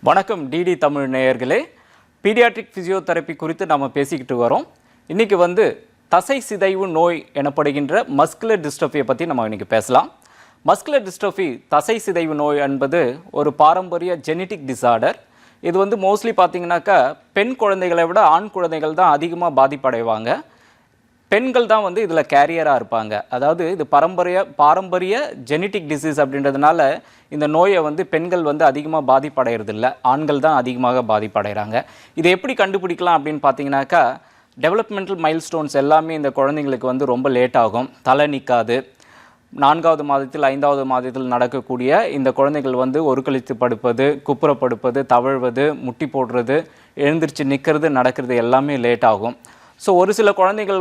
வணக்கம் டிடி தமிழ் நேயர்களே. Paediatric physiotherapy குறித்து நாம் பேசிக்கிட்டு வரோம். இன்றைக்கி தசை சிதைவு நோய் எனப்படுகின்ற மஸ்குலர் டிஸ்ட்ரோஃபியை பற்றி நம்ம இன்றைக்கி பேசலாம். மஸ்குலர் டிஸ்ட்ரோஃபி தசை சிதைவு நோய் என்பது ஒரு பாரம்பரிய ஜெனட்டிக் டிசார்டர். இது மோஸ்ட்லி பார்த்திங்கனாக்கா பெண் குழந்தைகளை விட ஆண் குழந்தைகள் தான் அதிகமாக பாதிப்படைவாங்க. பெண்கள் தான் இதில் கேரியராக இருப்பாங்க. அதாவது இது பாரம்பரிய ஜெனட்டிக் டிசீஸ் அப்படின்றதுனால இந்த நோயை பெண்கள் அதிகமாக பாதிப்படைகிறதில்ல, ஆண்கள் தான் அதிகமாக பாதிப்படைகிறாங்க. இதை எப்படி கண்டுபிடிக்கலாம் அப்படின்னு பார்த்தீங்கன்னாக்கா, டெவலப்மெண்டல் மைல்ஸ்டோன்ஸ் எல்லாமே இந்த குழந்தைங்களுக்கு ரொம்ப லேட் ஆகும். தலை நிற்காது. 4வது மாதத்தில் 5வது மாதத்தில் நடக்கக்கூடிய இந்த குழந்தைகள் ஒரு கழித்து படுப்பது, குப்புற படுப்பது, தவழ்வது, முட்டி போடுறது, எழுந்திரிச்சு நிற்கிறது, நடக்கிறது எல்லாமே லேட் ஆகும். ஸோ ஒரு சில குழந்தைகள்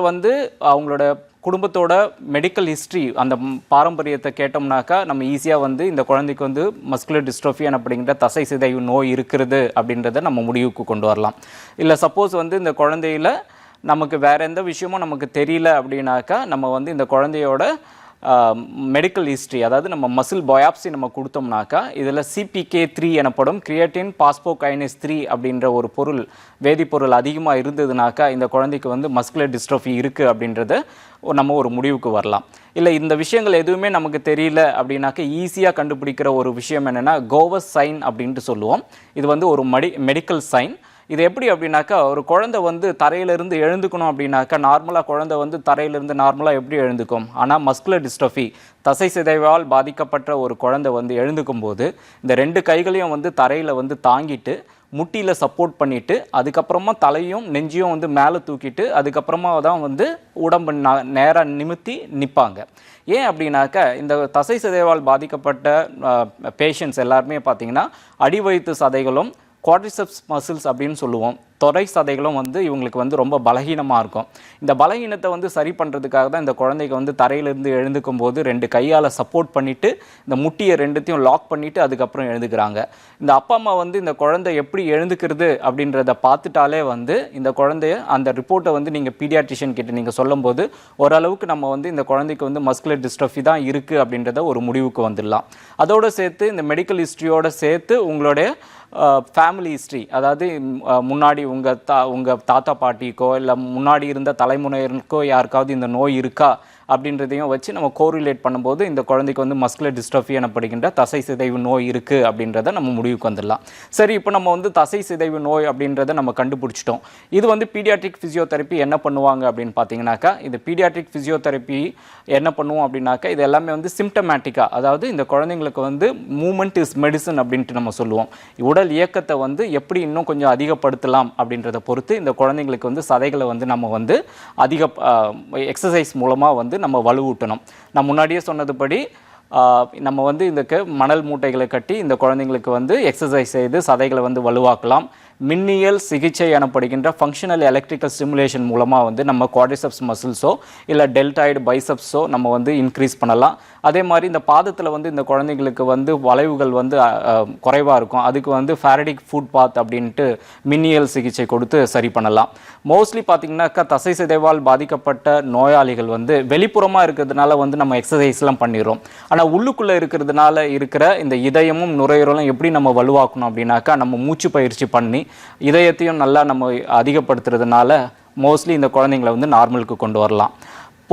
அவங்களோட குடும்பத்தோட மெடிக்கல் ஹிஸ்ட்ரி அந்த பாரம்பரியத்தை கேட்டோம்னாக்கா நம்ம ஈஸியாக இந்த குழந்தைக்கு மஸ்குலர் டிஸ்ட்ரோஃபி அப்படிங்கிற தசை சிதைவு நோய் இருக்கிறது அப்படின்றத நம்ம முடிவுக்கு கொண்டு வரலாம். இல்லை சப்போஸ் இந்த குழந்தையில் நமக்கு வேறு எந்த விஷயமும் நமக்கு தெரியல அப்படின்னாக்கா நம்ம இந்த குழந்தையோட மெடிக்கல் ஹிஸ்ட்ரி, அதாவது நம்ம மசில் பயாப்சி நம்ம கொடுத்தோம்னாக்கா இதில் CPK3 எனப்படும் கிரியேட்டின் பாஸ்போகைனேஸ் 3 அப்படின்ற ஒரு பொருள், வேதிப்பொருள் அதிகமாக இருந்ததுனாக்கா இந்த குழந்தைக்கு மஸ்குலர் டிஸ்ட்ரோஃபி இருக்குது அப்படின்றத நம்ம ஒரு முடிவுக்கு வரலாம். இல்லை இந்த விஷயங்கள் எதுவுமே நமக்கு தெரியல அப்படின்னாக்கா ஈஸியாக கண்டுபிடிக்கிற ஒரு விஷயம் என்னென்னா கோவஸ் சைன் அப்படின்ட்டு சொல்லுவோம். இது ஒரு மெடிக்கல் சைன். இது எப்படி அப்படின்னாக்கா, ஒரு குழந்தை தரையிலிருந்து எழுந்துக்கணும் அப்படின்னாக்கா நார்மலாக குழந்தை தரையிலிருந்து நார்மலாக எப்படி எழுந்துக்கும். ஆனால் மஸ்குலர் டிஸ்ட்ரோஃபி தசை சிதைவால் பாதிக்கப்பட்ட ஒரு குழந்தை எழுந்துக்கும் போது இந்த 2 கைகளையும் தரையில் தாங்கிட்டு முட்டியில் சப்போர்ட் பண்ணிவிட்டு அதுக்கப்புறமா தலையும் நெஞ்சியும் மேலே தூக்கிட்டு அதுக்கப்புறமா தான் உடம்பு நேராக நிமித்தி நிற்பாங்க. ஏன் அப்படின்னாக்கா, இந்த தசை சிதைவால் பாதிக்கப்பட்ட பேஷண்ட்ஸ் எல்லாருமே பார்த்திங்கன்னா அடிவயிற்று சதைகளும் குவாட்ரிசெப்ஸ் மசில்ஸ் அப்படின்னு சொல்லுவோம், தொரை சதைகளும் இவங்களுக்கு ரொம்ப பலகீனமாக இருக்கும். இந்த பலகீனத்தை சரி பண்ணுறதுக்காக தான் இந்த குழந்தைக்கு தரையிலிருந்து எழுந்துக்கும் போது 2 கையால் சப்போர்ட் பண்ணிவிட்டு இந்த முட்டியை 2த்தையும் லாக் பண்ணிவிட்டு அதுக்கப்புறம் எழுந்துக்கிறாங்க. இந்த அப்பா அம்மா இந்த குழந்தை எப்படி எழுந்துக்கிறது அப்படின்றத பார்த்துட்டாலே இந்த குழந்தைய அந்த ரிப்போர்ட்டை நீங்கள் பீடியாட்ரிஷியன் கிட்ட நீங்கள் சொல்லும்போது ஓரளவுக்கு நம்ம இந்த குழந்தைக்கு மஸ்குலர் டிஸ்ட்ரோஃபி தான் இருக்குது அப்படின்றத ஒரு முடிவுக்கு வந்துடலாம். அதோடு சேர்த்து இந்த மெடிக்கல் ஹிஸ்ட்ரியோடு சேர்த்து உங்களுடைய ஃபேமிலி ஹிஸ்ட்ரி, அதாவது முன்னாடி உங்கள் தாத்தா பாட்டிக்கோ இல்லை முன்னாடி இருந்த தலைமுறையினருக்கோ யாருக்காவது இந்த நோய் இருக்கா அப்படின்றதையும் வச்சு நம்ம கோரிலேட் பண்ணும்போது இந்த குழந்தைக்கு மஸ்குலர் டிஸ்ட்ரோஃபி எனப்படுகின்ற தசை சிதைவு நோய் இருக்குது அப்படின்றத நம்ம முடிவுக்கு வந்துடலாம். சரி, இப்போ நம்ம தசை சிதைவு நோய் அப்படின்றத நம்ம கண்டுபிடிச்சிட்டோம். இது பீடியாட்ரிக் ஃபிசியோதெரப்பி என்ன பண்ணுவாங்க அப்படின்னு பார்த்தீங்கன்னாக்கா, இந்த பீடியாட்ரிக் ஃபிசியோதெரப்பி என்ன பண்ணுவோம் அப்படின்னாக்கா, இது எல்லாமே சிம்டமேட்டிக்காக, அதாவது இந்த குழந்தைங்களுக்கு மூமெண்ட் இஸ் மெடிசன் அப்படின்ட்டு நம்ம சொல்லுவோம். உடல் இயக்கத்தை எப்படி இன்னும் கொஞ்சம் அதிகப்படுத்தலாம் அப்படின்றத பொறுத்து இந்த குழந்தைங்களுக்கு சதைகளை நம்ம அதிக எக்ஸசைஸ் மூலமாக நம்ம வலுவூட்டணும். நான் முன்னாடியே சொன்னதுபடி நம்ம இந்த மணல் மூட்டைகளை கட்டி இந்த குழந்தைங்களுக்கு எக்ஸசைஸ் செய்து சதைகளை வலுவாக்கலாம். மின்னியல் சிகிச்சை எனப்படுகின்ற ஃபங்க்ஷனல் எலக்ட்ரிக்கல் ஸ்டிமுலேஷன் மூலமாக நம்ம குவாட்ரிசெப்ஸ் மசில்ஸோ இல்லை டெல்டாய்டு பைசப்ஸோ நம்ம இன்க்ரீஸ் பண்ணலாம். அதே மாதிரி இந்த பாதத்தில் இந்த குழந்தைங்களுக்கு வளைவுகள் குறைவாக இருக்கும். அதுக்கு ஃபேரடிக் ஃபுட் பாத் அப்படின்ட்டு மின்னியல் சிகிச்சை கொடுத்து சரி பண்ணலாம். மோஸ்ட்லி பார்த்திங்கனாக்கா தசை சிதைவால் பாதிக்கப்பட்ட நோயாளிகள் வெளிப்புறமாக இருக்கிறதுனால நம்ம எக்ஸசைஸ்லாம் பண்ணிடுறோம். ஆனால் உள்ளுக்குள்ளே இருக்கிறதுனால இருக்கிற இந்த இதயமும் நுரையீரலும் எப்படி நம்ம வலுவாக்கணும் அப்படின்னாக்கா, நம்ம மூச்சு பயிற்சி பண்ணி இதயத்தையும் நல்லா நம்ம அதிகப்படுத்துறதுனால மோஸ்ட்லி இந்த குழந்தைங்களை நார்மலுக்கு கொண்டு வரலாம்.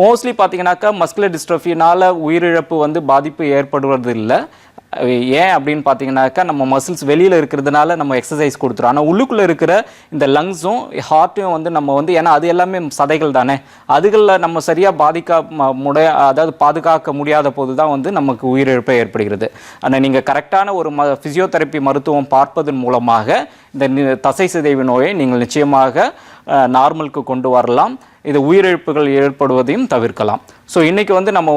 மோஸ்ட்லி பார்த்தீங்கன்னாக்கா மஸ்குலர் டிஸ்ட்ரோஃபினால் உயிரிழப்பு பாதிப்பு ஏற்படுவது இல்லை. ஏன் அப்படின்னு பார்த்தீங்கன்னாக்கா, நம்ம மசில்ஸ் வெளியில் இருக்கிறதுனால நம்ம எக்ஸசைஸ் கொடுத்துரும். ஆனால் உள்ளுக்குள்ளே இருக்கிற இந்த லங்ஸும் ஹார்ட்டையும் நம்ம ஏன்னா அது எல்லாமே சதைகள் தானே, அதுகளில் நம்ம சரியாக அதாவது பாதுகாக்க முடியாத போது தான் நமக்கு உயிரிழப்பு ஏற்படுகிறது. ஆனால் நீங்கள் கரெக்டான ஒரு ஃபிசியோதெரப்பி மருத்துவம் பார்ப்பதன் மூலமாக இந்த தசை சிதைவு நோயை நீங்கள் நிச்சயமாக நார்மலுக்கு கொண்டு வரலாம். இது உயிரிழப்புகள் ஏற்படுவதையும் தவிர்க்கலாம். ஸோ இன்றைக்கி நம்ம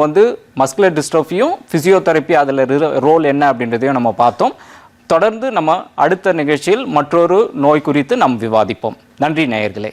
மஸ்குலர் டிஸ்ட்ரோஃபியும் ஃபிசியோதெரப்பி அதில் ரோல் என்ன அப்படின்றதையும் நம்ம பார்த்தோம். தொடர்ந்து நம்ம அடுத்த நிகழ்ச்சியில் மற்றொரு நோய் குறித்து நாம் விவாதிப்போம். நன்றி நேயர்களே.